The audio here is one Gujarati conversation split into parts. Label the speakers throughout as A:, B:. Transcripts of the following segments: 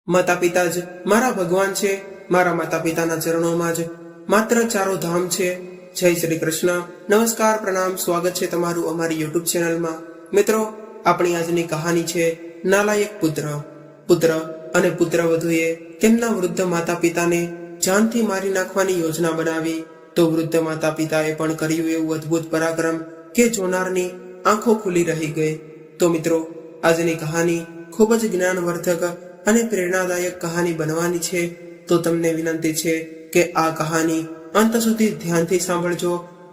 A: માતા પિતા જ મારા ભગવાન છે. મારા માતા પિતાના ચરણોમાં જ માત્ર ચારો ધામ છે. જય શ્રી કૃષ્ણ. નમસ્કાર, પ્રણામ, સ્વાગત છે તમારું અમારી યુટ્યુબ ચેનલમાં. મિત્રો, આપણી આજની કહાની છે નાલાયક પુત્ર અને પુત્રવધુએ તેમના વૃદ્ધ માતા પિતાને જાનથી મારી નાખવાની યોજના બનાવી. તો વૃદ્ધ માતા પિતાએ પણ કર્યું એવું અદ્ભુત પરાક્રમ કે જોનારની આંખો ખુલી રહી ગઈ. તો મિત્રો, આજની કહાની ખૂબ જ જ્ઞાનવર્ધક અને પ્રેરણાદાયક કહાની બનવાની છે. તો તમને વિનંતી છે કે આ કહાની અંત સુધી ધ્યાનથી સાંભળજો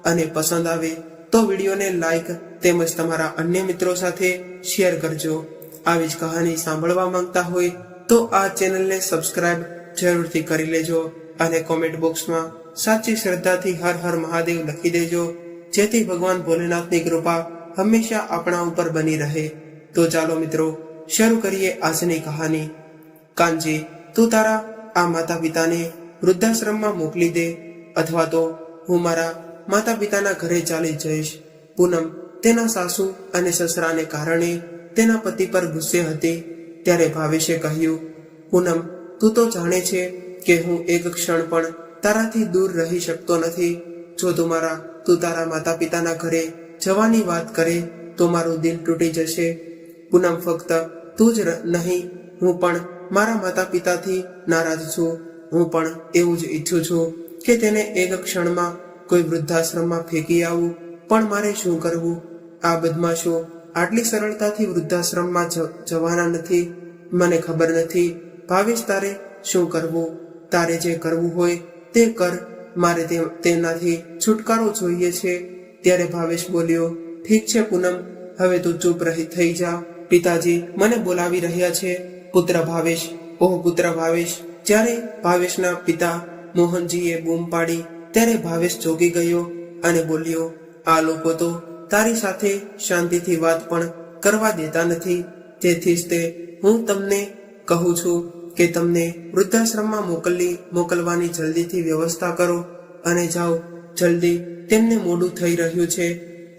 A: અને પસંદ આવે તો વિડીયોને લાઈક તેમજ તમારા અન્ય મિત્રો સાથે શેર કરજો. આવી જ કહાની સાંભળવા માંગતા હોય તો આ ચેનલને સબસ્ક્રાઇબ જરૂરથી કરી લેજો અને કોમેન્ટ બોક્સમાં સાચી શ્રદ્ધાથી હર હર મહાદેવ લખી દેજો, જેથી ભગવાન ભોલેનાથની કૃપા હંમેશા આપણા ઉપર બની રહે. તો ચાલો મિત્રો, શરૂ કરીએ આજની કહાની. કાનજી, તું તારા આ માતા પિતાને વૃદ્ધાશ્રમમાં મોકલી દે, અથવા તો હું મારા માતા પિતાના ઘરે ચાલી જઈશ. પૂનમ તેના સાસુ અને સસરાને કારણે તેના પતિ પર ગુસ્સે હતી. ત્યારે ભાવેશે કહ્યું, પૂનમ, તું તો જાણે છે કે હું એક ક્ષણ પણ તારાથી દૂર રહી શકતો નથી. જો તું તારા માતા પિતાના ઘરે જવાની વાત કરે તો મારું દિલ તૂટી જશે. પૂનમ, ફક્ત તું જ નહીં, હું પણ મારા માતા પિતાથી નારાજ છું. હું પણ એવું જ ઈચ્છું છું કે તેને એક ક્ષણમાં કોઈ વૃદ્ધાશ્રમમાં ફેંકી આવું, પણ મારે શું કરવું? આ બદમાશો આટલી સરળતાથી વૃદ્ધાશ્રમમાં જવાના નથી. મને ખબર નથી. ભાવેશ, તારે શું કરવું? તારે જે કરવું હોય તે કર. મારે તેનાથી છુટકારો જોઈએ છે. ત્યારે ભાવેશ બોલ્યો, ઠીક છે પૂનમ, હવે તું ચૂપ થઈ જા. પિતાજી મને બોલાવી રહ્યા છે. પુત્ર ભાવેશ, ઓહ પુત્ર ભાવેશ. જ્યારે ભાવેશના પિતા મોહનજીએ બૂમ પાડી ત્યારે ભાવેશ ચોંકી ગયો અને બોલ્યો, આ લોકો તો તારી સાથે શાંતિથી વાત પણ કરવા દેતા નથી. તેથી જ તે હું તમને કહું છું કે તમને વૃદ્ધાશ્રમમાં મોકલવાની જલ્દીથી વ્યવસ્થા કરો અને જાઓ જલ્દી, તેમને મોડું થઈ રહ્યું છે.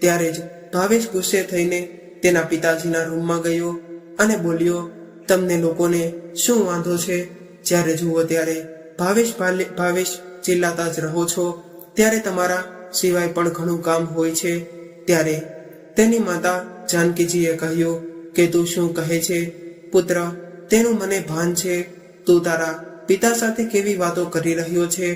A: ત્યારે જ ભાવેશ ગુસ્સે થઈને તેના પિતાજીના રૂમમાં ગયો અને બોલ્યો, તમને લોકોને શું વાંધો છે? જ્યારે જુઓ ત્યારે ભાવેશ ચિલ્લાતા જ રહો છો. ત્યારે તમારા સિવાય પણ ઘણું કામ હોય છે. ત્યારે તેની માતા જાનકીજીએ કહ્યું કે તું શું કહે છે? પુત્ર, તેનું મને ભાન છે. તું તારા પિતા સાથે કેવી વાતો કરી રહ્યો છે?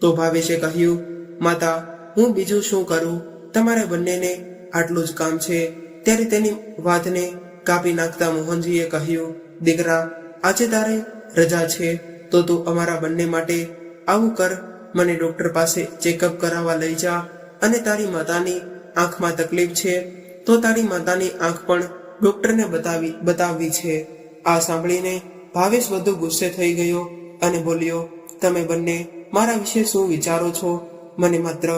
A: તો ભાવેશે કહ્યું, માતા, હું બીજું શું કરું? તમારે બંનેને આટલું જ કામ છે. ત્યારે તેની વાતને કાપી નાખતા મોહનજીએ કહ્યું, દીકરા, આજે તારે રજા છે તો તું અમારા બંને માટે આવું કર, મને ડોક્ટર પાસે ચેકઅપ કરાવવા લઈ જા. અને તારી માતાની આંખમાં તકલીફ છે તો તારી માતાની આંખ પણ ડોક્ટરને બતાવવી છે. આ સાંભળીને ભાવેશ વધુ ગુસ્સે થઈ ગયો અને બોલ્યો, તમે બંને મારા વિશે શું વિચારો છો? મને માત્ર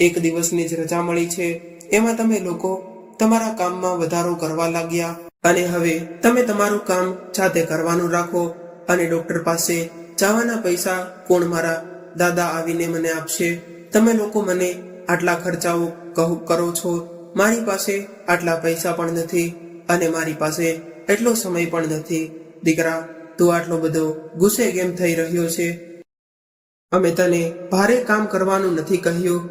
A: એક દિવસની જ રજા મળી છે, એમાં તમે લોકો તમારા કામમાં વધારો કરવા લાગ્યા અને હવે તમે તમારું કામ જાતે કરવાનું રાખો અને ડોક્ટર પાસે જવાના પૈસા કોણ મારા દાદા આવીને મને આપશે? તમે લોકો મને આટલા ખર્ચાઓ કરો છો. મારી પાસે આટલા પૈસા પણ નથી અને મારી પાસે એટલો સમય પણ નથી. દીકરા, તું આટલો બધો ગુસ્સે કેમ થઈ રહ્યો છે? અમે તને ભારે કામ કરવાનું નથી કહ્યું.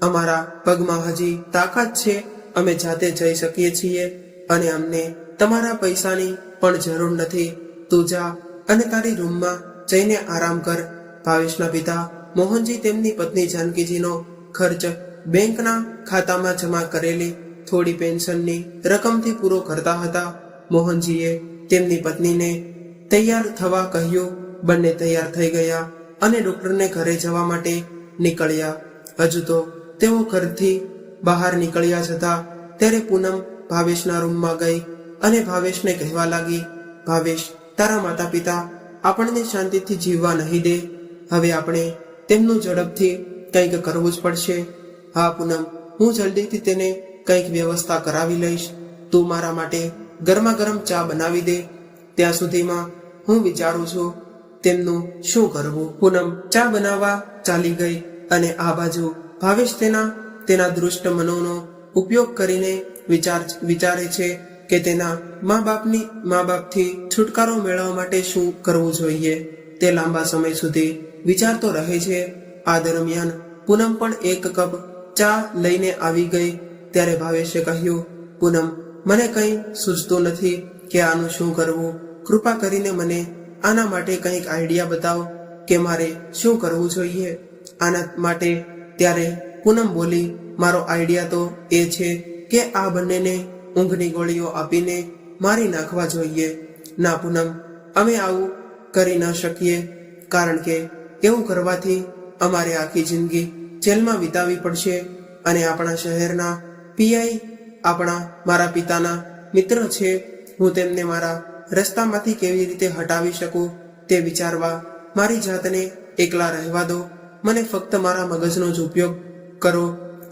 A: અમારા પગમાં હજી તાકાત છે. અમે જાતે જઈ શકીએ છીએ અને અમને તમારા પૈસાની પણ જરૂર નથી. તું જા અને તારી રૂમમાં જઈને આરામ કર. ભાવેશના પિતા મોહનજી તેમની પત્ની જાનકીજીનો ખર્ચ બેંકના ખાતામાં જમા કરેલી થોડી પેન્શનની રકમથી પૂરો કરતા હતા. મોહનજીએ તેમની પત્નીને તૈયાર થવા કહ્યું. બંને તૈયાર થઈ ગયા અને ડોક્ટરને ઘરે જવા માટે નીકળ્યા. હજુ તો તેઓ ઘરથી બહાર નીકળ્યા હતા ત્યારે પૂનમ ભાવેશના રૂમમાં ગઈ અને ભાવેશને કહેવા લાગી, ભાવેશ, તારા માતા પિતા આપણને શાંતિથી જીવવા નહીં દે. હવે આપણે તેમનું ઝડપથી કંઈક કરવું જ પડશે. હા પૂનમ, હું જલ્દીથી તેને કંઈક વ્યવસ્થા કરાવી લઈશ. તું મારા માટે ગરમા ગરમ ચા બનાવી દે. ત્યાં સુધીમાં હું વિચારું છું તેમનું શું કરવું. પૂનમ ચા બનાવવા ચાલી ગઈ અને આ બાજુ ભાવેશ તેના દુષ્ટ મનોનો ઉપયોગ કરીને વિચારે છે કે તેના મા બાપથી છુટકારો મેળવવા માટે શું કરવું જોઈએ. તે લાંબા સમય સુધી વિચારતો રહે છે. આ દરમિયાન પૂનમ પણ એક કપ ચા લઈને આવી ગઈ. ત્યારે ભાવેશે કહ્યું, પૂનમ, મને કંઈ સૂઝતું નથી કે આનું શું કરવું. કૃપા કરીને મને આના માટે કંઈક આઈડિયા બતાવો કે મારે શું કરવું જોઈએ આના માટે. ત્યારે પૂનમ બોલી, મારો આઈડિયા તો એ છે કે આ બંનેને ઊંઘની ગોળીઓ આપીને મારી નાખવા જોઈએ. ના પૂનમ, અમે આવું કરી ન શકીએ, કારણ કે એવું કરવાથી અમારે આખી જિંદગી જેલમાં વિતાવવી પડશે અને આપણા શહેરના પીઆઈ મારા પિતાના મિત્ર છે. હું તેમને મારા રસ્તામાંથી કેવી રીતે હટાવી શકું તે વિચારવા મારી જાતને એકલા રહેવા દો. મને ફક્ત મારા મગજનો જ ઉપયોગ કરો.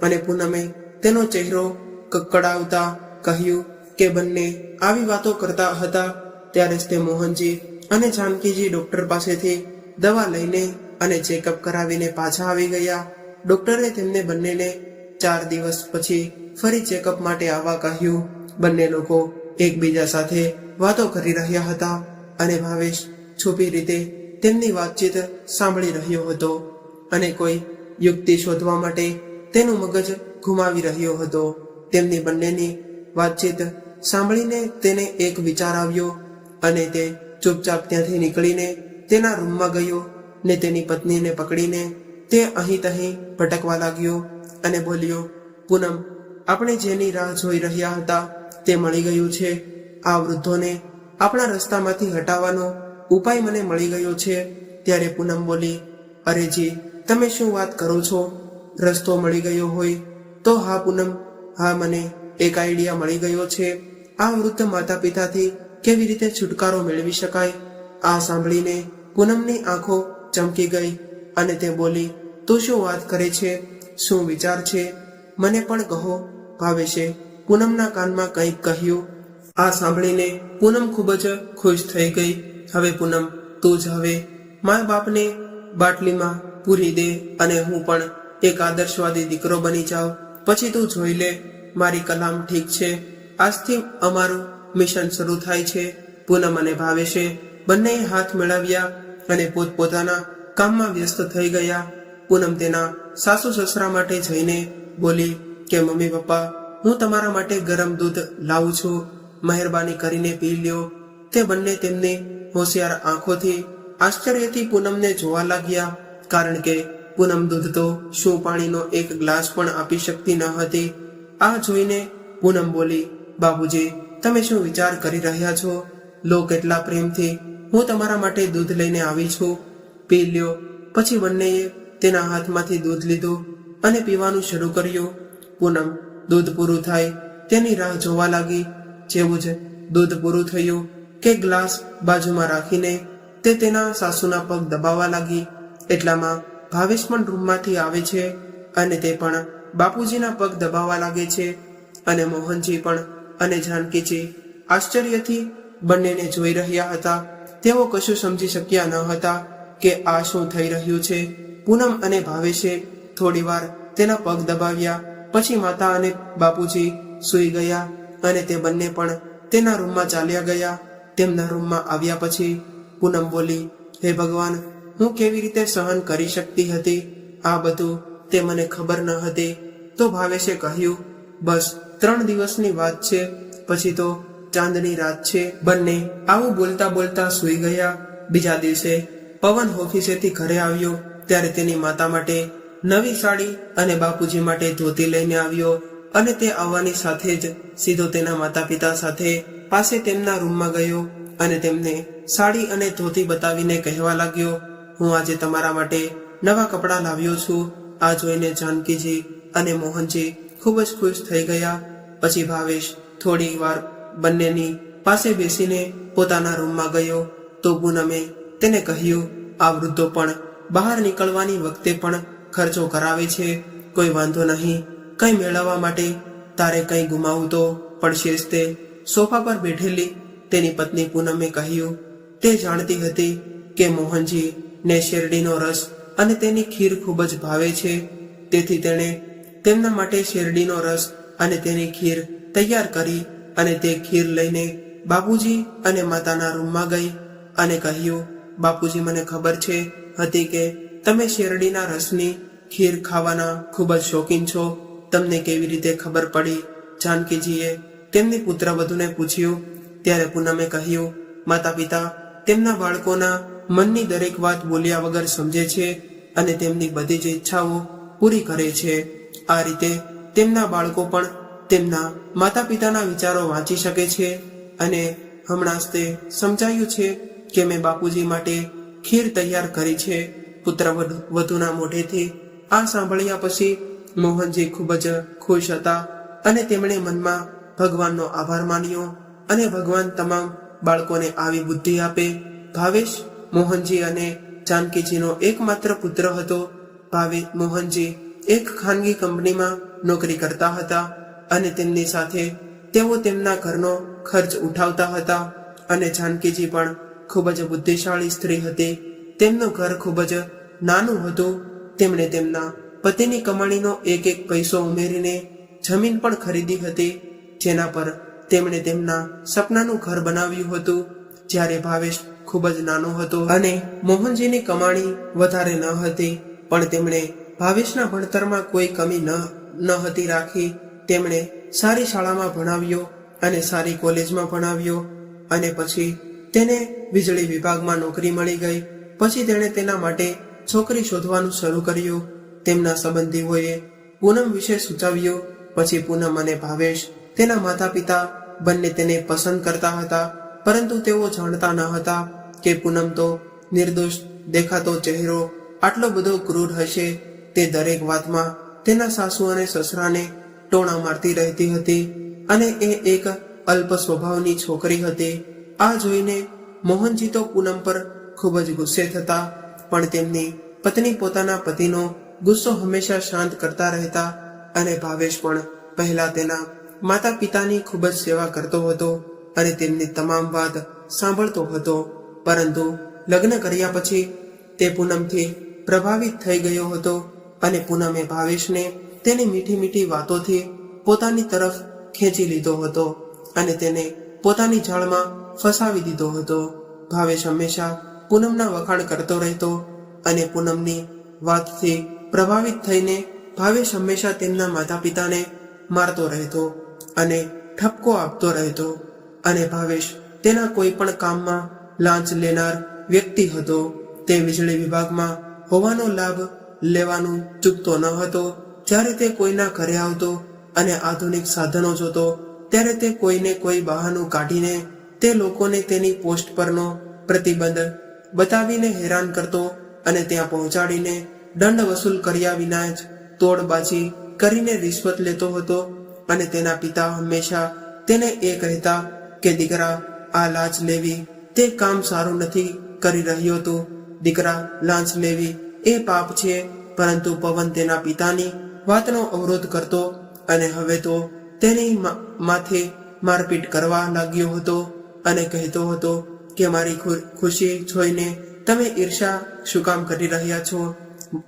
A: અને પૂનમે તેનો ચહેરો કકડાવતા કહ્યું કે બંને આવી વાતો કરતા હતા ત્યારે જ તે મોહનજી અને જાનકીજી ડોક્ટર પાસેથી દવા લઈને અને ચેકઅપ કરાવીને પાછા આવી ગયા. ડોક્ટરે તેમને બંનેને 4 દિવસ પછી ફરી ચેકઅપ માટે આવવા કહ્યું. બંને લોકો એકબીજા સાથે વાતો કરી રહ્યા હતા અને ભાવેશ છુપી રીતે તેમની વાતચીત સાંભળી રહ્યો હતો અને કોઈ યુક્તિ શોધવા માટે તેનું મગજ ઘુમાવી રહ્યો હતો. તેમની બંનેની વાતચીત સાંભળીને તેને એક વિચાર આવ્યો અને તે ચૂપચાપ ત્યાંથી નીકળીને તેના રૂમમાં ગયો ને તેની પત્નીને પકડીને તે અહીં તહીં ભટકવા લાગ્યો અને બોલ્યો, પૂનમ, આપણે જેની રાહ જોઈ રહ્યા હતા તે મળી ગયું છે. આ વૃદ્ધોને આપણા રસ્તામાંથી હટાવવાનો ઉપાય મને મળી ગયો છે. ત્યારે પૂનમ બોલી, અરે જી, તમે શું વાત કરો છો? રસ્તો મળી ગયો હોય તો? હા પૂનમ, હા, મને એક આઈડિયા મળી ગયો છે. આ વૃદ્ધ માતા પિતાથી કેવી રીતે છુટકારો મેળવી શકાય. આ સાંભળીને પૂનમની આંખો ચમકી ગઈ અને તે બોલી, તું શું વાત કરે છે? શું વિચાર છે? મને પણ કહો. ભાવેશે પૂનમના કાનમાં કંઈક કહ્યું. આ સાંભળીને પૂનમ ખૂબ જ ખુશ થઈ ગઈ. હવે પૂનમ, તું જ હવે મા બાપને બાટલીમાં પૂરી દે અને હું પણ એક આદર્શવાદી દીકરો બની જાઉં. પછી તું જોઈ લે. મારી કલામ ઠીક છે. આજથી અમારું મિશન શરૂ થાય છે. પૂનમ અને ભાવેશે બંનેએ હાથ મેળવ્યા અને પોતપોતાના કામમાં વ્યસ્ત થઈ ગયા. પૂનમ તેના સાસુ સસરા માટે જઈને બોલી કે મમ્મી પપ્પા, હું તમારા માટે ગરમ દૂધ લાવું છું, મહેરબાની કરીને પી લ્યો. તે બંને તેમની હોશિયાર આંખોથી આશ્ચર્યથી પૂનમને જોવા લાગ્યા, કારણ કે પૂનમ દૂધ તો શું પાણીનો એક ગ્લાસ પણ આપી શકતી ન હતી. આ જોઈને પૂનમ બોલી, બાબુજી, તમે શું વિચાર કરી રહ્યા છો? લો, કેટલા પ્રેમથી હું તમારા માટે દૂધ લઈને આવી છું, પી લ્યો. પછી બંનેએ તેના હાથમાંથી દૂધ લીધું અને પીવાનું શરૂ કર્યું. પૂનમ દૂધ પૂરું થાય તેની રાહ જોવા લાગી. જેવું જ દૂધ પૂરું થયું કે ગ્લાસ બાજુમાં રાખીને તે તેના સાસુના પગ દબાવવા લાગી. એટલામાં ભાવેશ પણ રૂમમાંથી આવે છે અને તે પણ બાપુજીના પગ દબાવવા લાગે છે. અને મોહનજી પણ અને જાનકીજી આશ્ચર્યથી બંનેને જોઈ રહ્યા હતા. તેઓ કશું સમજી શક્યા ન હતા કે આ શું થઈ રહ્યું છે. પૂનમ અને ભાવેશે થોડી વાર તેના પગ દબાવ્યા. પછી માતા અને બાપુજી સૂઈ ગયા અને તે બંને પણ તેના રૂમમાં ચાલ્યા ગયા. તેમના રૂમમાં આવ્યા પછી પૂનમ બોલી, હે ભગવાન, હું કેવી રીતે સહન કરી શકતી હતી આ બધું, તે મને ખબર ન હતી. તો ભાવેશે કહ્યું, બસ 3 દિવસની વાત છે, પછી તો ચાંદની રાત છે. બંને આવું બોલતા બોલતા સૂઈ ગયા. બીજા દિવસે પવન ઓફિસેથી ઘરે આવ્યો ત્યારે તેની માતા માટે નવી સાડી અને બાપુજી માટે ધોતી લઈને આવ્યો અને તે આવવાની સાથે જ સીધો તેના માતા પિતા સાથે પાસે તેમના રૂમમાં ગયો અને તેમને સાડી અને ધોતી બતાવીને કહેવા લાગ્યો, હું આજે તમારા માટે નવા કપડાં લાવ્યો છું. આ જોઈને જાનકીજી અને મોહનજી ખૂબ જ ખુશ થઈ ગયા. પછી ભાવેશ થોડી વાર બંનેની પાસે બેસીને પોતાના રૂમમાં ગયો તો પૂનમે તેને કહ્યું, આ વૃદ્ધો પણ બહાર નીકળવાની વખતે પણ ખર્ચો કરાવે છે. કોઈ વાંધો નહીં, કંઈ મેળવવા માટે તારે કંઈ ગુમાવવું તો પડશે જ. તે સોફા પર બેઠેલી તેની પત્ની પૂનમે કહ્યું. તે જાણતી હતી કે મોહનજી ને શેરડીનો રસ અને તેની ખીર ખૂબ જ ભાવે છે. તેથી તેણે તેમના માટે શેરડીનો રસ અને તેની ખીર તૈયાર કરી અને તે ખીર લઈને બાપુજી અને માતાના રૂમમાં ગઈ અને કહ્યું, બાપુજી, મને ખબર હતી કે તમે શેરડીના રસની ખીર ખાવાના ખૂબ જ શોખીન છો. તમને કેવી રીતે ખબર પડી? જાનકીજીએ તેમની પુત્રવધૂને પૂછ્યું. ત્યારે પૂનમે કહ્યું, માતા પિતા તેમના બાળકોના મનની દરેક વાત બોલ્યા વગર સમજે છે અને તેમની બધી જ ઈચ્છાઓ પૂરી કરે છે. આ રીતે તેમના બાળકો પણ તેમના માતા પિતાના વિચારો વાંચી શકે છે. અને હમણાં જ તે સમજાયું છે કે મેં બાપુજી માટે ખીર તૈયાર કરી છે. પુત્રવધૂના મોઢેથી આ સાંભળ્યા પછી મોહનજી ખૂબ જ ખુશ હતા અને તેમણે મનમાં ભગવાનનો આભાર માન્યો અને ભગવાન તમામ બાળકોને આવી બુદ્ધિ આપે. ભાવેશ મોહનજી અને જાનકીજીનો એકમાત્ર પુત્ર હતો. મોહનજી એક ખાનગી કંપનીમાં નોકરી કરતા હતા અને તેમની સાથે તેઓ તેમના ઘરનો ખર્ચ ઉઠાવતા હતા. અને જાનકીજી પણ ખૂબ જ બુદ્ધિશાળી સ્ત્રી હતી. તેમનું ઘર ખૂબ જ નાનું હતું. તેમણે તેમના પતિની કમાણીનો એક એક પૈસો ઉમેરીને જમીન પણ ખરીદી હતી, જેના પર તેમણે તેમના સપનાનું ઘર બનાવ્યું હતું. જ્યારે ભાવેશ ખૂબ જ નાનો હતો અને મોહનજીની કમાણી વધારે ન હતી, પણ તેમણે ભાવેશના ભણતરમાં કોઈ કમી ન હતી રાખી. તેમણે સારી શાળામાં ભણાવ્યો અને સારી કોલેજમાં ભણાવ્યો અને પછી તેને વીજળી વિભાગમાં નોકરી મળી ગઈ. પછી તેણે તેના માટે છોકરી શોધવાનું શરૂ કર્યું. તેમના સંબંધીઓએ પૂનમ વિશે સૂચવ્યું. પછી પૂનમ અને ભાવેશ તેના માતા પિતા બંને તેને પસંદ કરતા હતા, પરંતુ તેઓ જાણતા ન હતા કે પૂનમ તો નિર્દોષ દેખાતો ચહેરો આટલો બધો ક્રૂર હશે. તે દરેક વાતમાં તેના સાસુ અને સસરાને ટોણા મારતી રહેતી હતી અને એ એક અલ્પ સ્વભાવની છોકરી હતી. આ જોઈને મોહનજી તો પૂનમ પર ખૂબ જ ગુસ્સે થતા, પણ તેમની પત્ની પોતાના પતિનો ગુસ્સો હંમેશા શાંત કરતા રહેતા. અને ભાવેશ પણ પહેલા તેના માતા પિતાની ખૂબ જ સેવા કરતો હતો અને તેમની તમામ વાત સાંભળતો હતો. પરંતુ લગ્ન કર્યા પછી તે પૂનમથી પ્રભાવિત થઈ ગયો હતો અને પૂનમે ભાવેશને તેની મીઠી મીઠી વાતોથી પોતાની તરફ ખેંચી લીધો હતો અને તેને પોતાની જાળમાં ફસાવી દીધો હતો. ભાવેશ હંમેશા પૂનમના વખાણ કરતો રહેતો અને પૂનમની વાતથી પ્રભાવિત થઈને ભાવેશ હંમેશા તેમના માતા પિતાને મારતો રહેતો અને ઠપકો આપતો રહેતો. અને ભાવેશ તેના કોઈ પણ કામમાં લાંચ લેનાર વ્યક્તિ હતો. તે વીજળી વિભાગમાં હોવાનો લાભ લેવાનું ચૂકતો ન હતો. જ્યારે તે કોઈના ઘરે આવતો અને આધુનિક સાધનો જોતો, ત્યારે તે કોઈને કોઈ બહાનું કાઢીને તે લોકોને તેની પોસ્ટ પરનો પ્રતિબંધ બતાવીને હેરાન કરતો અને ત્યાં પહોંચાડીને દંડ વસૂલ કર્યા વિના જ તોડબાજી કરીને રિશ્વત લેતો હતો. અને તેના પિતા હંમેશા તેને એ કહેતા કે દીકરા, આ લાંચ લેવી તે કામ સારું નથી કરી રહ્યો તું. દીકરા, લાંચ લેવી એ પાપ છે. પરંતુ પવન તેના પિતાની વાતનો અવરોધ કરતો અને હવે તો તેની માથે મારપીટ કરવા લાગ્યો હતો અને કહેતો હતો કે મારી ખુશી જોઈને તમે ઈર્ષા શું કામ કરી રહ્યા છો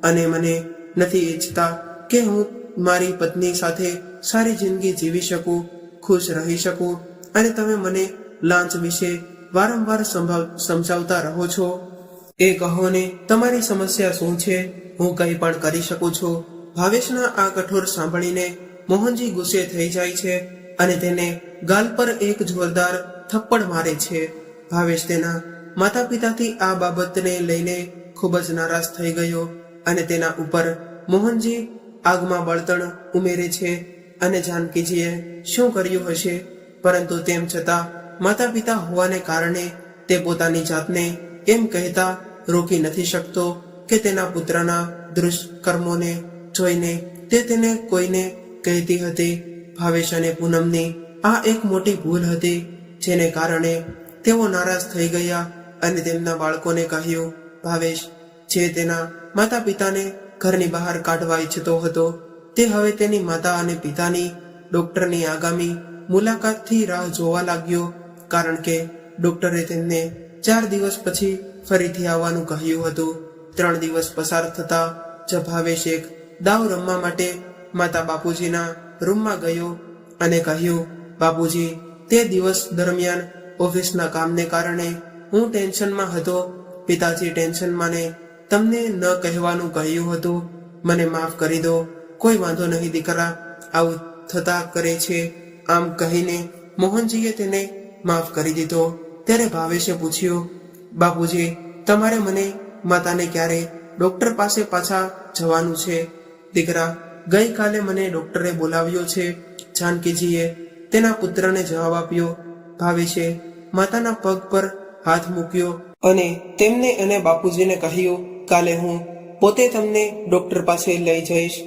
A: અને મને નથી ઈચ્છતા કે હું મારી પત્ની સાથે સારી જિંદગી જીવી શકું, ખુશ રહી શકું, અને તમે મને લાંચ વિશે વારંવાર સમજાવતા રહો છો. એ કહો ને, તમારી સમસ્યા શું છે? હું કંઈ પણ કરી શકું છું. ભાવેશના આ કઠોર સાંભળીને મોહનજી ગુસ્સે થઈ જાય છે અને તેને ગાલ પર એક જોરદાર થપ્પડ મારે છે. ભાવેશ તેના માતા પિતાથી આ બાબતને લઈને ખૂબ જ નારાજ થઈ ગયો અને તેના ઉપર મોહનજી આગમાં બળતણ ઉમેરે છે. અને જાનકીજીએ શું કર્યું હશે, પરંતુ તેમ છતાં માતા પિતા હોવાને કારણે તે પોતાની જાતને એમ કહેતા રોકી નથી શકતો કે તેના પુત્રના દુષ્કર્મોને જોઈને તે તેને કોઈને કહેતી હતી. ભાવેશ અને પૂનમની આ એક મોટી ભૂલ હતી, જેને કારણે તેઓ નારાજ થઈ ગયા અને તેમના બાળકોને કહ્યું. ભાવેશ, જે તેના માતા પિતાને ઘરની બહાર કાઢવા ઈચ્છતો હતો, તે હવે તેની માતા અને પિતાની ડોક્ટરની આગામી મુલાકાતથી રાહ જોવા લાગ્યો, કારણ કે ડોક્ટરે તેમને 4 દિવસ પછી ફરીથી આવવાનું કહ્યું હતું. 3 દિવસ પસાર થતા જ ભાવેશ એક દાવ રમવા માટે માતા બાપુજીના રૂમમાં ગયો અને કહ્યું, બાપુજી, તે દિવસ દરમિયાન ઓફિસના કામને કારણે હું ટેન્શનમાં હતો. પિતાજી ટેન્શનમાં ને તમને ન કહેવાનું કહ્યું હતું. મને માફ કરી દો. કોઈ વાંધો નહીં દીકરા, આવું થતા કરે છે. આમ કહીને મોહનજીએ તેને માફ કરી દીધો. ત્યારે ભાવેશે પૂછ્યું, બાપુજી, તમારે મને માતાને ક્યારે ડોક્ટર પાસે પાછા જવાનું છે? દીકરા, ગઈકાલે મને ડોક્ટરે બોલાવ્યો છે, જાનકીજીએ તેના પુત્રને જવાબ આપ્યો. ભાવેશે માતાના પગ પર હાથ મૂક્યો અને તેમને અને બાપુજીને કહ્યું, કાલે હું પોતે તમને ડોક્ટર પાસે લઈ જઈશ.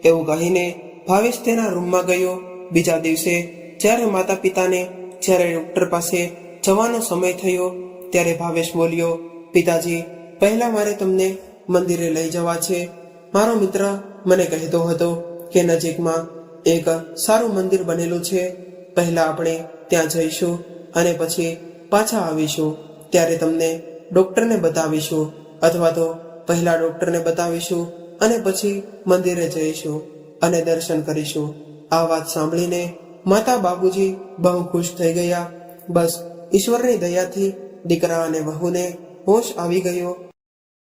A: એવું કહીને ભાવેશ તેના રૂમમાં ગયો. બીજા દિવસે જ્યારે માતા પિતાને જ્યારે ડોક્ટર પાસે જવાનો સમય થયો ત્યારે ભાવેશ બોલ્યો, પિતાજી, પહેલા મારે તમને મંદિરે લઈ જવા છે. મારો મિત્ર મને કહેતો હતો કે નજીકમાં એક સારું મંદિર બનેલું છે. પહેલા આપણે ત્યાં જઈશું અને પછી પાછા આવીશું. ત્યારે તમને ડોક્ટરને બતાવીશું, અથવા તો પહેલા ડોક્ટરને બતાવીશું અને પછી મંદિરે જઈશું અને દર્શન કરીશું. આ વાત સાંભળીને માતા બાપુજી બહુ ખુશ થઈ ગયા. બસ ઈશ્વરની દયાથી દીકરા અને વહુને હોશ આવી ગયો.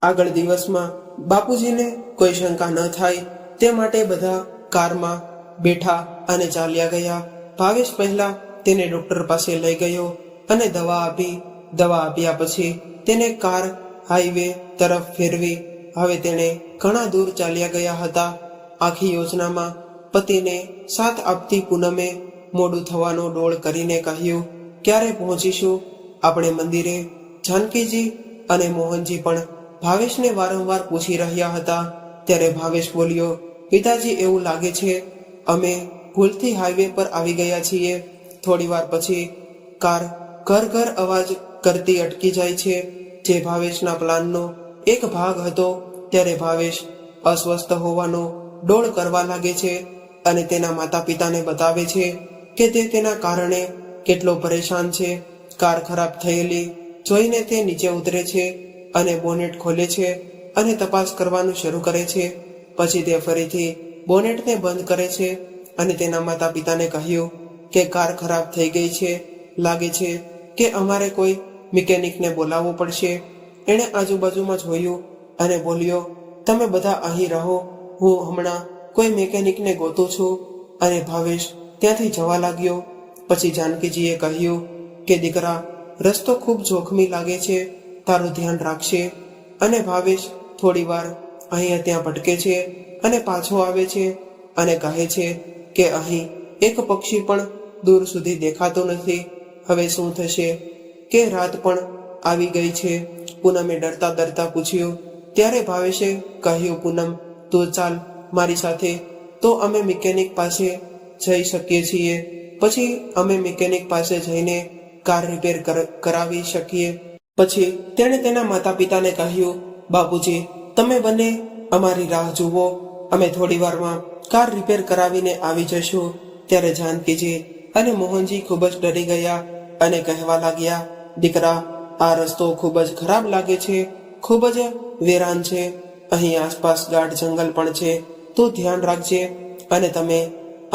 A: આગળ દિવસમાં બાપુજીને કોઈ શંકા ન થાય તે માટે બધા કારમાં બેઠા અને ચાલ્યા ગયા. ભાવેશ પહેલા તેને ડોક્ટર પાસે લઈ ગયો અને દવા આપી. દવા આપ્યા પછી તેને કાર હાઈવે તરફ ફેરવી. હવે તેણે ઘણા દૂર ચાલ્યા ગયા હતા. આખી યોજનામાં પતિને સાથ આપતી પૂનમે મોડું થવાનો ડોળ કરીને કહ્યું, ક્યારે પહોંચીશું આપણે મંદિરે? જાનકીજી અને મોહનજી પણ ભાવેશને વારંવાર પૂછી રહ્યા હતા. ત્યારે ભાવેશ બોલ્યો, પિતાજી, એવું લાગે છે અમે ભૂલથી હાઈવે પર આવી ગયા છીએ. થોડી વાર પછી કાર ઘર ઘર અવાજ કરતી અટકી જાય છે, જે ભાવેશના પ્લાનનો એક ભાગ હતો. ત્યારે ભાવેશ અસ્વસ્થ હોવાનો ડોળ કરવા લાગે છે અને તેના માતા પિતાને બતાવે છે કે તે તેના કારણે કેટલો પરેશાન છે. કાર ખરાબ થયેલી જોઈને તે નીચે ઉતરે છે અને બોનેટ ખોલે છે અને તપાસ કરવાનું શરૂ કરે છે. પછી તે ફરીથી બોનેટને બંધ કરે છે અને તેના માતા પિતાને કહ્યું કે કાર ખરાબ થઈ ગઈ છે, લાગે છે કે અમારે કોઈ મિકેનિકને બોલાવવો પડશે. એણે આજુબાજુમાં જોયું અને બોલ્યો, તમે બધા અહીં રહો, હું હમણાં કોઈ મિકેનિકને ગોતું છું. અને ભાવેશ ત્યાંથી જવા લાગ્યો. પછી જાનકીજીએ કહ્યું કે દીકરા, રસ્તો ખૂબ જોખમી લાગે છે, તારું ધ્યાન રાખશે. અને ભાવેશ થોડી વાર અહીંયા ત્યાં ભટકે છે અને પાછો આવે છે અને કહે છે કે અહીં એક પક્ષી પણ દૂર સુધી દેખાતો નથી. હવે શું થશે કે રાત પણ આવી ગઈ છે? પૂનમે ડરતા ડરતા પૂછ્યું. ત્યારે ભાવેશે કહ્યું, પૂનમ, તું ચાલ મારી સાથે, તો અમે મિકેનિક પાસે જઈ શકીએ છીએ. પછી અમે મિકેનિક પાસે જઈને કાર રિપેર કરાવી શકીએ. પછી તેણે તેના માતા પિતાને કહ્યું, બાપુજી, તમે બંને અમારી રાહ જુઓ, અમે થોડી વારમાં કાર રિપેર કરાવીને આવી જશું. ત્યારે જાનકીજી અને મોહનજી ખૂબ જ ડરી ગયા અને કહેવા લાગ્યા, દીકરા, આ રસ્તો ખૂબ જ ખરાબ લાગે છે, ખૂબ જ વેરાન છે. અહીં આસપાસ ગાઢ જંગલ પણ છે. તું ધ્યાન રાખજે અને તમે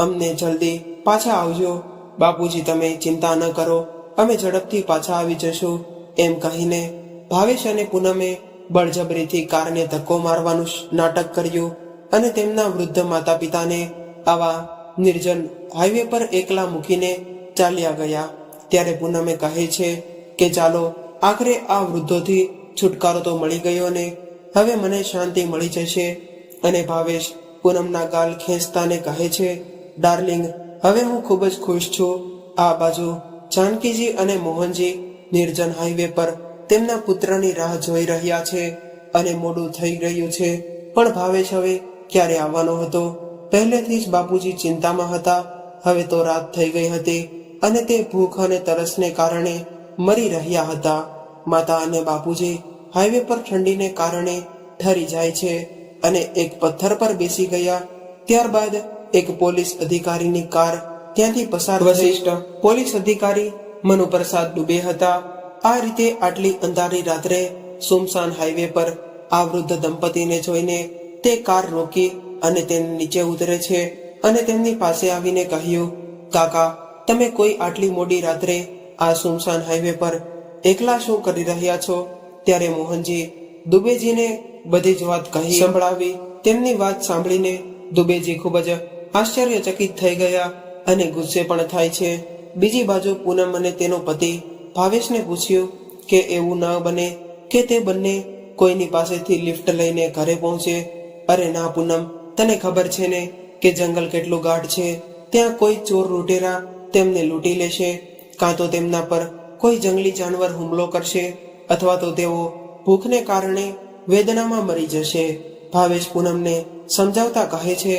A: અમને જલ્દી પાછા આવજો. બાપુજી, તમે ચિંતા ન કરો, અમે ઝડપથી પાછા આવી જશું. એમ કહીને ભાવેશ અને પૂનમે બળજબરીથી કારને ધક્કો મારવાનું નાટક કર્યું અને તેમના વૃદ્ધ માતા પિતાને આવા નિર્જન હાઈવે પર એકલા મૂકીને ચાલ્યા ગયા. ત્યારે પૂનમે કહે છે કે ચાલો, આખરે આ વૃદ્ધોથી છુટકારો તો મળી ગયો ને, હવે મને શાંતિ મળી જશે. અને ભાવેશ પૂનમના ગાલ ખેંચતાને કહે છે, ડાર્લિંગ, હવે હું ખૂબ જ ખુશ છું. આ બાજુ જાનકીજી અને મોહનજી નિર્જન હાઈવે પર તેમના પુત્રની રાહ જોઈ રહ્યા છે અને મોડું થઈ રહ્યું છે. પણ ભાવેશ હવે ક્યારે આવવાનો હતો? પહેલેથી જ બાપુજી ચિંતામાં હતા. હવે તો રાત થઈ ગઈ હતી અને તે ભૂખ અને તરસને કારણે મરી રહ્યા હતા. માતા અને બાપુજી હાઈવે પર ઠંડીને કારણે ઠરી જાય છે અને એક પથ્થર પર બેસી ગયા. ત્યારબાદ એક પોલીસ અધિકારીની કાર ત્યાંથી પસાર થઈ. વરિષ્ઠ પોલીસ અધિકારી મનુપ્રસાદ દુબે હતા. આ રીતે આટલી અંધારી રાત્રે સુમસાન હાઈવે પર આ વૃદ્ધ દંપતીને જોઈને તે કાર રોકી અને તેને નીચે ઉતરે છે અને તેમની પાસે આવીને કહ્યું, કાકા, તમે કોઈ આટલી મોડી રાત્રે આ સુમસાન હાઈવે પર એકલા શું કરી રહ્યા છો? ત્યારે મોહનજી દુબેજીને બધી જ વાત કહી સંભળાવી. તેમની વાત સાંભળીને દુબેજી ખૂબ જ આશ્ચર્યચકિત થઈ ગયા અને ગુસ્સે પણ થાય છે. બીજી બાજુ પૂનમ અને તેનો પતિ ભાવેશને પૂછ્યું કે એવું ન બને કે તે બંને કોઈની પાસેથી લિફ્ટ લઈને ઘરે પહોંચે. અરે ના પૂનમ, તને ખબર છે ને કે જંગલ કેટલું ગાઢ છે. ત્યાં કોઈ ચોર લૂંટેરા તેમને લૂંટી લેશે, કાં તો તેમના પર કોઈ જંગલી જાનવર હુમલો કરશે, અથવા તો તેઓ ભૂખને કારણે વેદનામાં મરી જશે. ભાવેશ પૂનમને સમજાવતા કહે છે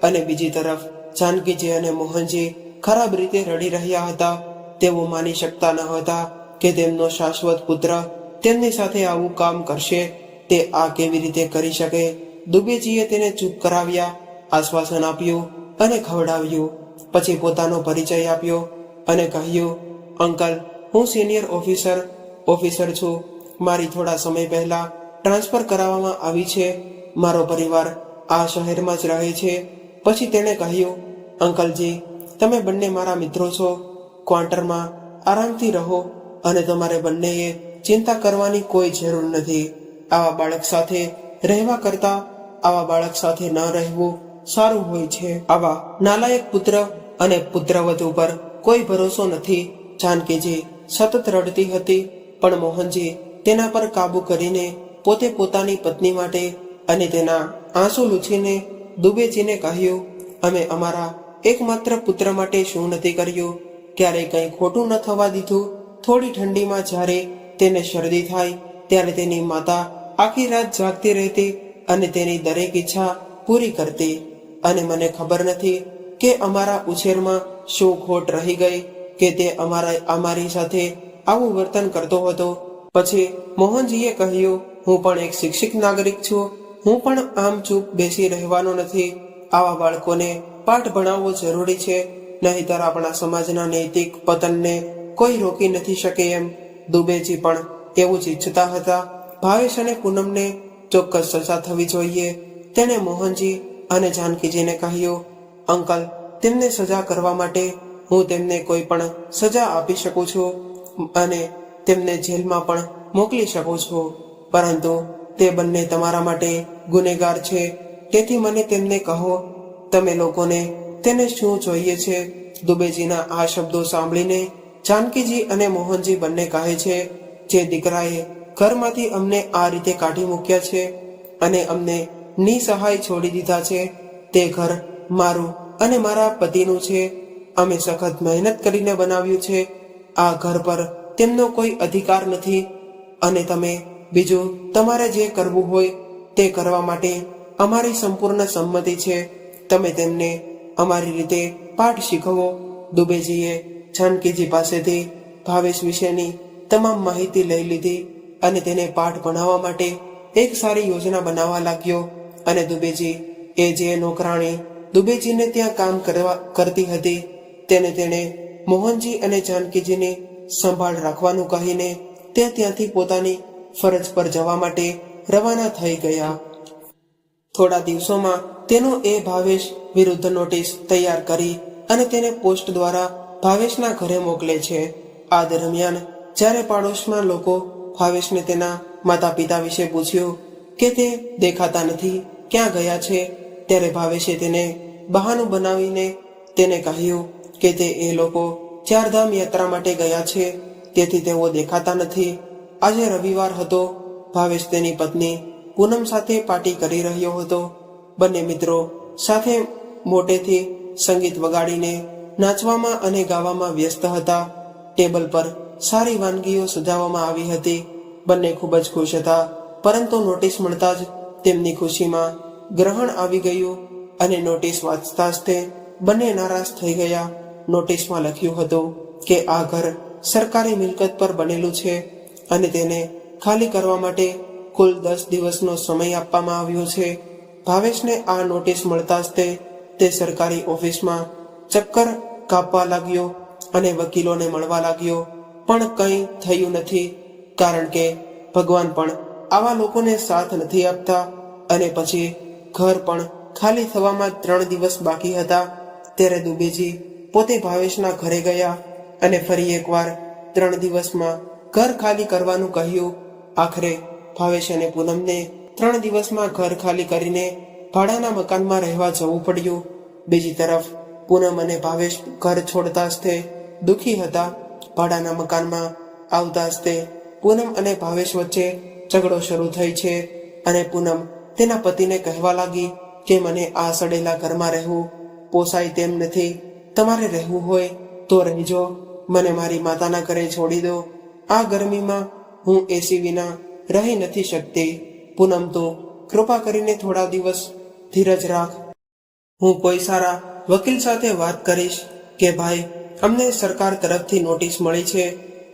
A: અને બીજી તરફ જાનકીજી અને મોહનજી ખરાબ રીતે રડી રહ્યા હતા. તેઓ માની શકતા ન હતા કે તેમનો શાશ્વત પુત્ર તેમની સાથે આવું કામ કરશે. તે આ કેવી રીતે કરી શકે? દુબેજીએ તેને ચૂપ કરાવ્યા, આશ્વાસન આપ્યું અને ખવડાવ્યું. પછી પોતાનો પરિચય આપ્યો અને કહ્યું, અંકલ, હું સિનિયર ઓફિસર છું. મારી થોડા સમય પહેલા ટ્રાન્સફર કરાવવામાં આવી છે. મારો પરિવાર આ શહેરમાં જ રહે છે. પછી તેણે કહ્યું, અંકલજી, તમે બંને મારા મિત્રો છો. ક્વાર્ટરમાં આરામથી રહો અને તમારે બંનેએ ચિંતા કરવાની કોઈ જરૂર નથી. આવા બાળક સાથે રહેવા કરતા આવા બાળક સાથે ન રહેવું સારું હોય છે. આવા નાલાયક પુત્ર અને પુત્રવધુ પર કોઈ ભરોસો નથી. જાનકીજી સતત રડતી હતી, પણ મોહનજી તેના પર કાબુ કરીને પોતે પોતાની પત્ની માટે અને તેના આંસુ લૂછીને દુબેજીને કહ્યું, અમે અમારા એકમાત્ર પુત્ર માટે શું નથી કર્યું? ક્યારેય કંઈ ખોટું ન થવા દીધું. થોડી ઠંડીમાં જ્યારે તેને શરદી થાય ત્યારે તેની માતા આખી રાત જાગતી રહેતી અને તેની દરેક ઈચ્છા પૂરી કરતી. અને મને ખબર નથી કે અમારા ઉછેરમાં શું ખોટ રહી ગઈ કે તે અમારી સાથે આવું વર્તન કરતો હતો. પછી મોહનજીએ કહ્યું, હું પણ એક શિક્ષિત નાગરિક છું. હું પણ આમ ચૂપ બેસી રહેવાનો નથી. આવા બાળકોને પાઠ ભણાવવો જરૂરી છે, નહીંતર આપણા સમાજના નૈતિક પતનને કોઈ રોકી નથી શકે એમ. દુબેજી પણ એવું જ ઈચ્છતા હતા. ભાવેશ અને પૂનમને ચોક્કસ સજા થવી જોઈએ. તેણે મોહનજી અને જાનકીજીને કહ્યું, અંકલ, તેમને સજા કરવા માટે હું તેમને કોઈ પણ સજા આપી શકું છું અને તેમને જેલમાં પણ મોકલી શકું છું, પરંતુ તે બંને તમારા માટે ગુનેગાર છે. તેથી મને તેમને કહો, તમે લોકોને તેને શું જોઈએ છે? દુબેજીના આ શબ્દો સાંભળીને જાનકીજી અને મોહનજી બંને કહે છે, જે દીકરાએ ઘરમાંથી અમને આ રીતે કાઢી મૂક્યા છે અને અમને નિસહાય છોડી દીધા છે, તે ઘર મારું અને મારા પતિનું છે. અમે સખત મહેનત કરીને બનાવ્યું છે. આ ઘર પર તેમનો કોઈ અધિકાર નથી અને તમે બીજું તમારે જે કરવું હોય તે કરવા માટે અમારી સંપૂર્ણ સંમતિ છે. તમે તેમને અમારી રીતે પાઠ શીખવો. દુબેજીએ જાનકીજી પાસેથી ભાવેશ વિશેની તમામ માહિતી લઈ લીધી અને તેને પાઠ ભણાવવા માટે એક સારી યોજના બનાવવા લાગ્યો. અને દુબેજી એ જે નોકરાણી દુબેજીને ત્યાં કામ કરતી હતી તેણે મોહનજી અને જાનકીજીની સંભાળ રાખવાનું કહીને તે ત્યાંથી પોતાની ફરજ પર જવા માટે રવાના થઈ ગયા. થોડા દિવસોમાં તેનો એ ભાવેશ વિરુદ્ધ નોટિસ તૈયાર કરી અને તેને પોસ્ટ દ્વારા ભાવેશના ઘરે મોકલે છે. આ દરમિયાન જ્યારે પાડોશમાં લોકો ભાવેશને તેના માતા પિતા વિશે પૂછ્યું કે તે દેખાતા નથી, ક્યાં ગયા છે, ત્યારે ભાવેશે તેને બહાનું બનાવીને તેને કહ્યું કે તે એ લોકો ચારધામ યાત્રા માટે ગયા છે, તેથી તેઓ દેખાતા નથી. આજે રવિવાર હતો. ભાવેશ તેની પત્ની પૂનમ સાથે પાર્ટી કરી રહ્યો હતો. બંને મિત્રો સાથે મોટેથી સંગીત વગાડીને નાચવામાં અને ગાવામાં વ્યસ્ત હતા. ટેબલ પર સારી વાનગીઓ સજાવવામાં આવી હતી. બંને ખૂબ જ ખુશ હતા, પરંતુ નોટિસ મળતા જ તેમની ખુશીમાં ગ્રહણ આવી ગયું અને નોટિસ વાંચતા જ તે બંને નારાજ થઈ ગયા. નોટિસમાં લખ્યું હતું કે આ ઘર સરકારી મિલકત પર બનેલું છે અને તેને ખાલી કરવા માટે કુલ 10 દિવસનો સમય આપવામાં આવ્યો છે. ભાવેશને આ નોટિસ મળતા જ તે સરકારી ઓફિસમાં ચક્કર કાપવા લાગ્યો અને વકીલોને મળવા લાગ્યો, પણ કંઈ થયું નથી, કારણ કે ભગવાન પણ આવા લોકોને સાથ નથી આપતા. અને પછી ઘર પણ ખાલી થવામાં 3 દિવસ બાકી હતા ત્યારે દુબેજી પોતે ભાવેશના ઘરે ગયા અને ફરી એકવાર 3 દિવસમાં ઘર ખાલી કરવાનું કહ્યું. આખરે ભાવેશ અને પૂનમને 3 દિવસમાં ઘર ખાલી કરીને ભાડાના મકાનમાં રહેવા જવું પડ્યું. બીજી તરફ પૂનમ અને ભાવેશ ઘર છોડતા જ તે દુઃખી હતા. ભાડાના મકાનમાં આવતા જ તે પૂનમ અને ભાવેશ વચ્ચે ઝઘડો શરૂ થઈ છે અને પૂનમ તેના પતિને કહેવા લાગી કે મને આ સડેલા ઘરમાં રહેવું પોસાય તેમ નથી. તમારે રહેવું હોય તો રહેજો, મને મારી માતાના ઘરે છોડી દો. આ ગરમીમાં હું એસી વિના રહી નથી શકતી. પૂનમ તો કૃપા કરીને થોડા દિવસ ધીરજ રાખ. હું કોઈ સારા વકીલ સાથે વાત કરીશ કે ભાઈ અમને સરકાર તરફથી નોટિસ મળી છે,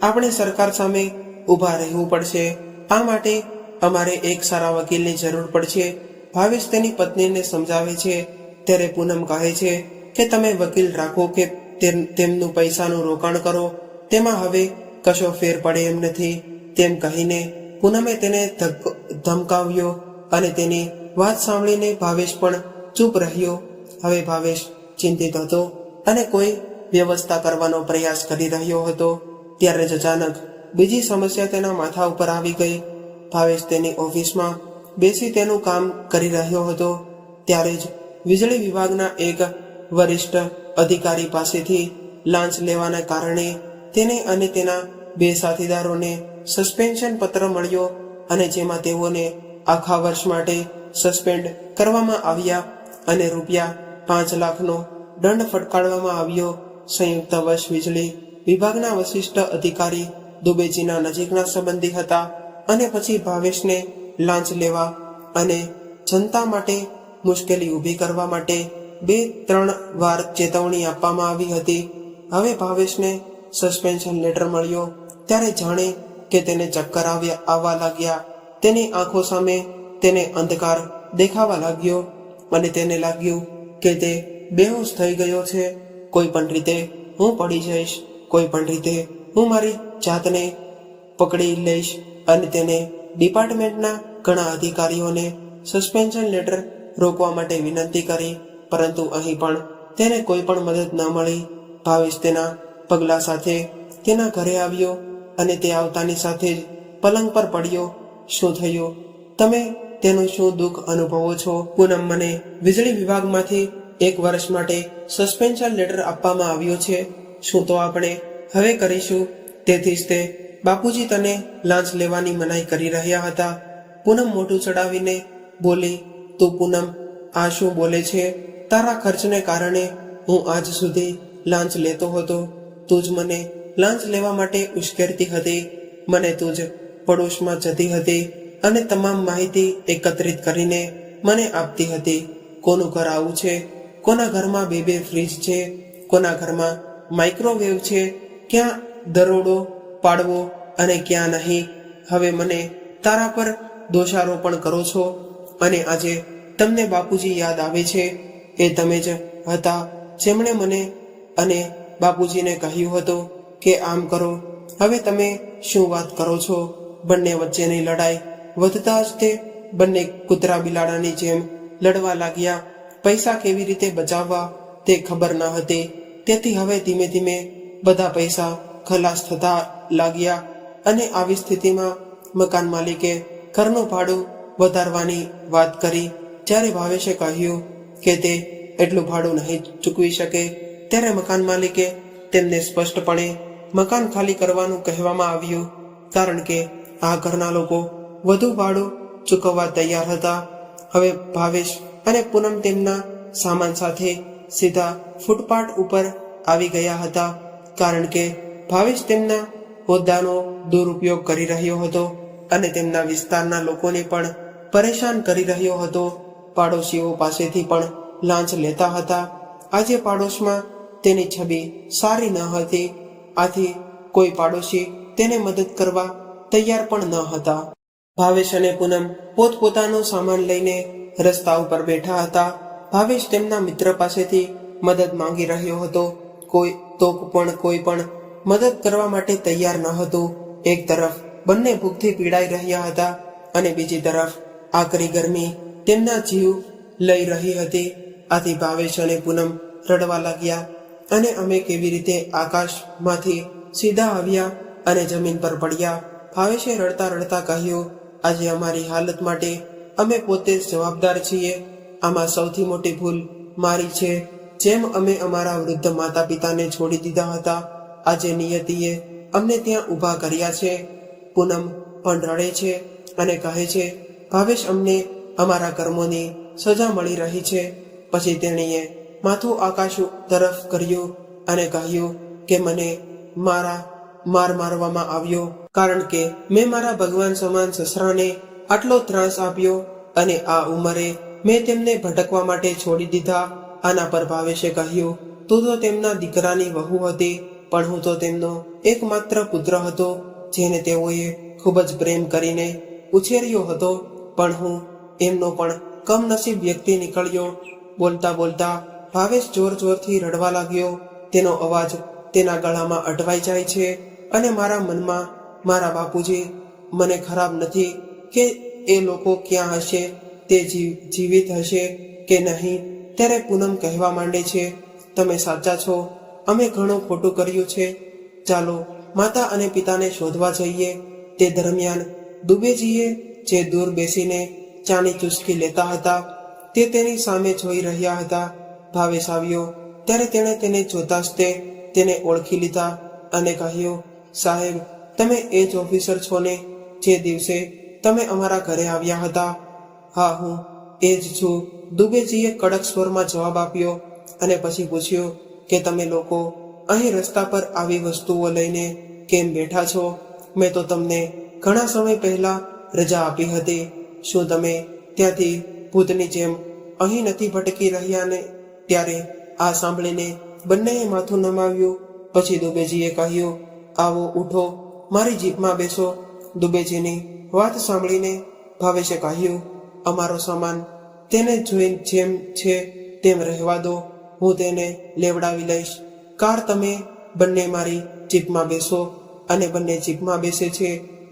A: આપણે સરકાર સામે ઊભા રહેવું પડશે. આ માટે અમારે એક સારા વકીલની જરૂર પડશે. ભાવેશ તેની પત્નીને સમજાવે છે ત્યારે પૂનમ કહે છે કે તમે વકીલ રાખો કે તેમનું પૈસાનું રોકાણ કરો, તેમાં હવે કશો ફેર પડે એમ નથી. તેમ કહીને પૂનમે તેને ધમકાવ્યો અને તેની વાત સાંભળીને ભાવેશ પણ ચૂપ રહ્યો. હવે ભાવેશ ચિંતિત હતો અને કોઈ વ્યવસ્થા કરવાનો પ્રયાસ કરી રહ્યો હતો. ત્યારે જ અચાનક બીજી સમસ્યા તેના માથા ઉપર આવી ગઈ. ભાવેશ તેની ઓફિસમાં બેસી તેનું કામ કરી રહ્યો હતો ત્યારે જ વીજળી વિભાગના એક વરિષ્ઠ અધિકારી પાસેથી લાંચ લેવાના કારણે તેને અને તેના 2 સાથીદારોને સસ્પેન્શન પત્ર મળ્યો અને જેમાં તેઓને આખા વર્ષ માટે સસ્પેન્ડ કરવામાં આવ્યા અને ₹5 લાખનો દંડ ફટકારવામાં આવ્યો. સંયુક્ત વર્ષ વીજળી વિભાગના વરિષ્ઠ અધિકારી દુબેજીના નજીકના સંબંધી હતા અને પછી ભાવેશને લાંચ લેવા અને જનતા માટે મુશ્કેલી ઊભી કરવા માટે 2-3 વાર ચેતવણી આપવામાં આવી હતી. હવે ભાવેશને સસ્પેન્શન લેટર મળ્યો ત્યારે જાણે કે તેને ચક્કર આવવા લાગ્યા. તેની આંખો સામે તેને અંધકાર દેખાવા લાગ્યો અને તેને લાગ્યું કે તે બેહોશ થઈ ગયો છે. કોઈ પણ રીતે હું પડી જઈશ, કોઈ પણ રીતે હું મારી જાતને પકડી લઈશ. અને તેને ડિપાર્ટમેન્ટના ઘણા અધિકારીઓને સસ્પેન્શન લેટર રોકવા માટે વિનંતી કરી, પરંતુ અહીં પણ તેને કોઈ પણ મદદ ન મળી. ભાવેશ તેના પગલા સાથે તેના ઘરે આવ્યો અને તે આવતાની સાથે જ પલંગ પર પડ્યો. શું થયું? તમે તેનું શું દુઃખ અનુભવો છો? પૂનમ, મને વીજળી વિભાગમાંથી 1 વર્ષ માટે સસ્પેન્શન લેટર આપવામાં આવ્યો છે. શું તો આપણે હવે કરીશું? તેથી જ તે બાપુજી તને લાંચ લેવાની મનાઈ કરી રહ્યા હતા. પૂનમ મોઢું ચડાવીને બોલી, તું પૂનમ આ શું બોલે છે? તારા ખર્ચને કારણે હું આજ સુધી લાંચ લેતો હતો. તું જ મને લાંચ લેવા માટે ઉશ્કેરતી હતી. મને તું જ પડોશમાં જતી હતી અને તમામ માહિતી એકત્રિત કરીને મને આપતી હતી. કોનું ઘર આવું છે? કોના ઘરમાં 2 ફ્રીજ છે? કોના ઘરમાં માઇક્રોવેવ છે? ક્યાં દરોડો પાડવો અને ક્યાં નહીં? હવે મને તારા પર દોષારોપણ કરો છો અને આજે તમને બાપુજી યાદ આવે છે. એ તમે જ હતા જેમણે મને અને બાપુજીને કહ્યું હતું કે આમ કરો. હવે તમે શું વાત કરો છો? બંને વચ્ચેની લડાઈ વધતા જ તે બંને કૂતરા બિલાડાની જેમ લડવા લાગ્યા. પૈસા કેવી રીતે બચાવવા તે ખબર ન હતી, તેથી હવે ધીમે ધીમે બધા પૈસા ખલાસ થતા લાગ્યા અને આવી સ્થિતિમાં મકાન માલિકે ઘરનું ભાડું વધારવાની વાત કરી. જ્યારે ભાવેશે કહ્યું કે તે એટલું ભાડું નહીં ચૂકવી શકે, ત્યારે મકાન માલિકે તેમને સ્પષ્ટપણે મકાન ખાલી કરવાનું કહેવામાં આવ્યું, કારણ કે આ ઘરના લોકો વધુ ભાડું ચૂકવવા તૈયાર હતા. હવે ભાવેશ અને પૂનમ તેમના સામાન સાથે સીધા ફૂટપાથ ઉપર આવી ગયા હતા, કારણ કે ભાવેશ તેમના હોદ્દાનો દુરુપયોગ કરી રહ્યો હતો અને તેમના વિસ્તારના લોકોને પણ પરેશાન કરી રહ્યો હતો. પાડોશીઓ પાસેથી પણ લાંચ લેતા હતા. આજે પાડોશમાં તેની છબી સારી ન હતી, આથી કોઈ પાડોશી તેને મદદ કરવા તૈયાર પણ ન હતા. ભાવેશ અને પૂનમ પોતપોતાનો સામાન લઈને રસ્તા ઉપર બેઠા હતા. ભાવેશ તેમના મિત્ર પાસેથી મદદ માંગી રહ્યો હતો, કોઈ પણ મદદ કરવા માટે તૈયાર ન હતું. એક તરફ બંને ભૂખથી પીડાઈ રહ્યા હતા અને બીજી તરફ આકરી ગરમી તેમના જીવ લઈ રહી હતી. આથી ભાવેશ અને પૂનમ રડવા લાગ્યા અને અમે કેવી રીતે આકાશમાંથી સીધા આવ્યા અને જમીન પર પડ્યા. ભાવેશે રડતા રડતા કહ્યું, આજે અમારી હાલત માટે અમે પોતે જ જવાબદાર છીએ. આમાં સૌથી મોટી ભૂલ મારી છે. જેમ અમે અમારા વૃદ્ધ માતા પિતાને છોડી દીધા હતા, આજે નિયતિએ અમને ત્યાં ઊભા કર્યા છે. પૂનમ પણ રડે છે અને કહે છે, ભાવેશ, અમને અમારા કર્મોની સજા મળી રહી છે. પછી તેણીએ માથું આકાશ તરફ કર્યું અને કહ્યું કે મને મારવામાં આવ્યો, કારણ કે મેં મારા ભગવાન સમાન સસરાને આટલો ત્રાસ આપ્યો અને આ ઉંમરે મેં તેમને ભટકવા માટે છોડી દીધા. આના પર ભાવેશે કહ્યું, તું તો તેમના દીકરાની વહુ હતી, પણ હું તો તેમનો એકમાત્ર પુત્ર હતો, જેને તેઓએ ખૂબ જ પ્રેમ કરીને ઉછેર્યો હતો. પણ હું એમનો પણ કમનસીબ વ્યક્તિ નીકળ્યો. બોલતા બોલતા ભાવેશ જોર જોરથી રડવા લાગ્યો. તેનો અવાજ તેના ગળામાં અટવાઈ જાય છે અને મારા મનમાં મારા બાપુજી મને ખરાબ નથી કે એ લોકો ક્યાં હશે, તે જીવિત હશે કે નહીં. ત્યારે પૂનમ કહેવા માંડે છે, તમે સાચા છો, અમે ઘણું ખોટું કર્યું છે. ચાલો માતા અને પિતાને શોધવા જઈએ. તે દરમિયાન દુબેજીએ જે દૂર બેસીને ચાની ચુસ્કી લેતા હતા તે તેની સામે જોઈ રહ્યા હતા. ભાવેશ આવ્યો ત્યારે તેણે તેને જોતા જ તેને ઓળખી લીધા અને કહ્યું, સાહેબ, તમે એ જ ઓફિસર છો ને જે દિવસે તમે અમારા ઘરે આવ્યા હતા? હા, હું એ જ છું, દુબેજીએ કડક સ્વરમાં જવાબ આપ્યો અને પછી પૂછ્યું કે તમે લોકો અહીં રસ્તા પર આવી વસ્તુઓ લઈને કેમ બેઠા છો? મેં તો તમને ઘણા સમય પહેલા રજા આપી હતી. શું તમે ત્યાંથી ભૂતની જેમ અહીં નથી ભટકી રહ્યા ને? ત્યારે આ સાંભળીને બંનેએ માથું નમાવ્યું. પછી દુબેજીએ કહ્યું, આવો, ઉઠો, મારી જીપમાં બેસો. દુબેજીની વાત સાંભળીને ભાવેશે કહ્યું, અમારો સામાન તેને જોઈને જેમ છે તેમ રહેવા દો, હું તેને લેવડાવી લઈશ. કાર તમે બંને મારી જીપમાં બેસો. અને બંને જીપમાં બેસે છે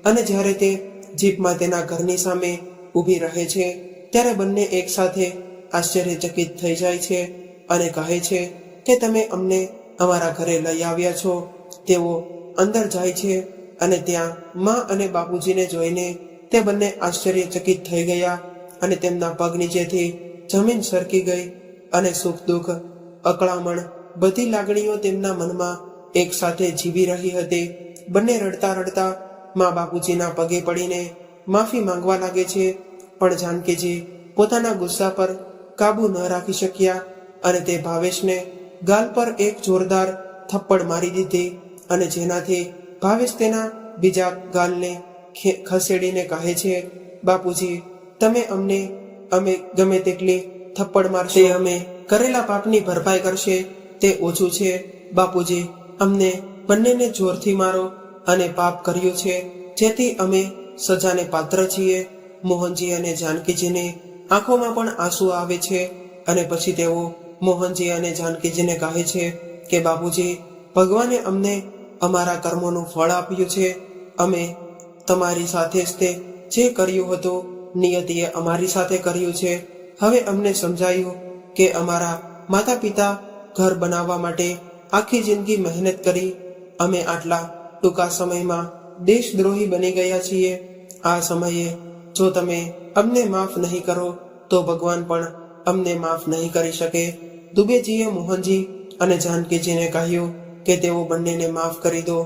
A: અને જ્યારે તે જીપમાં તેના ઘરની સામે ઊભી રહે છે ત્યારે બંને એકસાથે આશ્ચર્યચકિત થઈ જાય છે અને કહે છે કે તમે અમને અમારા ઘરે લઈ આવ્યા છો. તેઓ અંદર જાય છે અને ત્યાં મા અને બાપુજીને જોઈને તે બંને આશ્ચર્યચકિત થઈ ગયા અને તેમના પગ નીચેથી જમીન સરકી ગઈ અને સુખ દુઃખ અકળામણ બધી લાગણીઓ તેમના મનમાં એક સાથે જીવી રહી હતી. બંને રડતા રડતા મા બાપુજીના પગે પડીને માફી માંગવા લાગે છે. પણ જાનકીજી પોતાના ગુસ્સા પર કાબુ ન રાખી શક્યા અને તે ભાવેશને ગાલ પર એક જોરદાર થપ્પડ મારી દીધી અને જેનાથી ભાવેશ તેના બીજા ગાલને ખસેડીને કહે છે, બાપુજી, તમે અમે ગમે તેટલી થપ્પડ મારશે, અમે કરેલા પાપની ભરપાઈ કરશે, તે ઓછું છે. બાપુજી, અમને બંનેને જોરથી મારો અને પાપ કર્યું છે જેથી અમે સજાને પાત્ર છીએ. મોહનજી અને જાનકીજીની આંખોમાં પણ આંસુ આવે છે અને પછી તેઓ મોહનજી અને જાનકીજીને કહે છે કે બાપુજી, ભગવાને અમને અમારા કર્મોનું ફળ આપ્યું છે. અમે તમારી સાથે જ તે જે કર્યું હતું નિયતિએ અમારી સાથે કર્યું છે. હવે અમને સમજાયું કે અમારા માતા પિતા ઘર બનાવવા માટે આખી જિંદગી મહેનત કરી. અમે આટલા ટૂંકા સમયમાં દેશદ્રોહી બની ગયા છીએ. આ સમયે જો તમે અમને માફ નહીં કરો તો ભગવાન પણ અમને માફ નહીં કરી શકે. દુબેજીએ મોહનજી અને જાનકીજીને કહ્યું કે તેઓ બંનેને માફ કરી દો.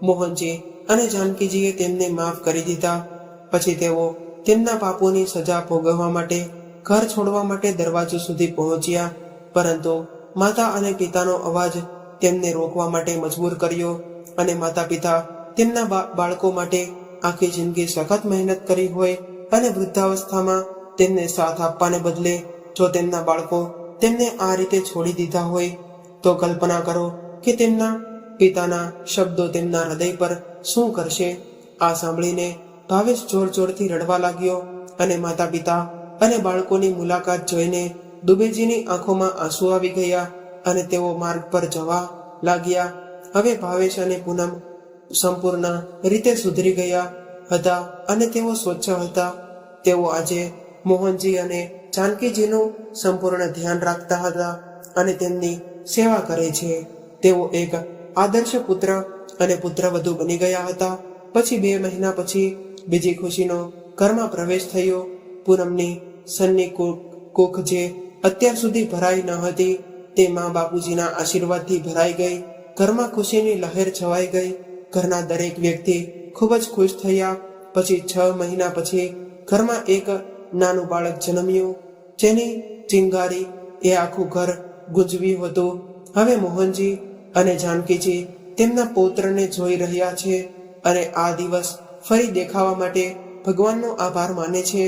A: મોહનજી અને જાનકીજીએ તેમને માફ કરી દીધા. પછી તેઓ તેમના પાપોની સજા ભોગવવા માટે ઘર છોડવા માટે દરવાજો સુધી પહોંચ્યા, પરંતુ માતા અને પિતાનો અવાજ તેમને રોકવા માટે મજબૂર કર્યો અને માતા પિતા તેમના બાળકો માટે આખી જિંદગી સખત મહેનત કરી હોય અને વૃદ્ધાવસ્થામાં તેમને સાથ આપવાને બદલે જો તેમના બાળકો તેમને આ રીતે છોડી દીધા હોય તો કલ્પના કરો કે તેમના પિતાના શબ્દો તેમના હૃદય પર શું કરશે. આ સાંભળીને ભાવેશ જોર જોરથી રડવા લાગ્યો અને માતા પિતા અને બાળકોની મુલાકાત જોઈને દુબેજીની આંખોમાં આંસુ આવી ગયા અને તેઓ માર્ગ પર જવા લાગ્યા. હવે ભાવેશ અને પૂનમ સંપૂર્ણ રીતે સુધરી ગયા હતા અને તેઓ સ્વચ્છ હતા. તેઓ આજે મોહનજી અને જાનકીજીનું સંપૂર્ણ ધ્યાન રાખતા હતા અને તેમની સેવા કરે છે. તેઓ એક આદર્શ પુત્ર અને પુત્રવધુ બની ગયા હતા. પછી 2 મહિના પછી બીજી ખુશીનો ઘરમાં પ્રવેશ થયો. પૂનમની સન્ની કુખ જે અત્યાર સુધી ભરાઈ ન હતી તે મા બાપુજીના આશીર્વાદથી ભરાઈ ગઈ. ઘરમાં ખુશીની લહેર છવાઈ ગઈ. ઘરના દરેક વ્યક્તિ ખૂબ જ ખુશ થયા. પછી 6 મહિના પછી ઘરમાં એક નાનું બાળક જન્મ્યું, જેની ચિંગારી એ આખું ઘર ગુંજવ્યું હતું. હવે મોહનજી અને જાનકીજી તેમના પૌત્રને જોઈ રહ્યા છે અને આ દિવસ ફરી દેખાવા માટે ભગવાનનો આભાર માને છે.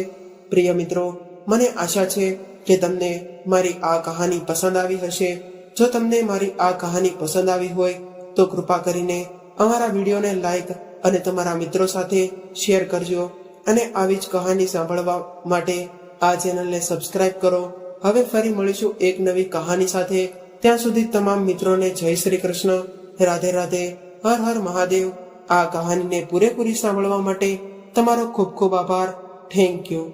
A: પ્રિય મિત્રો, મને આશા છે કે તમને મારી આ કહાની પસંદ આવી હશે. જો તમને મારી આ કહાની પસંદ આવી હોય તો કૃપા કરીને અમારા વિડીયોને લાઈક અને તમારા મિત્રો સાથે શેર કરજો અને આવી જ કહાની સાંભળવા માટે આ ચેનલને સબસ્ક્રાઇબ કરો. હવે ફરી મળીશું એક નવી કહાની સાથે. ત્યાં સુધી તમામ મિત્રોને જય શ્રી કૃષ્ણ, રાધે રાધે, હર હર મહાદેવ. આ કહાનીને પૂરેપૂરી સાંભળવા માટે તમારો ખૂબ ખૂબ આભાર. Thank you.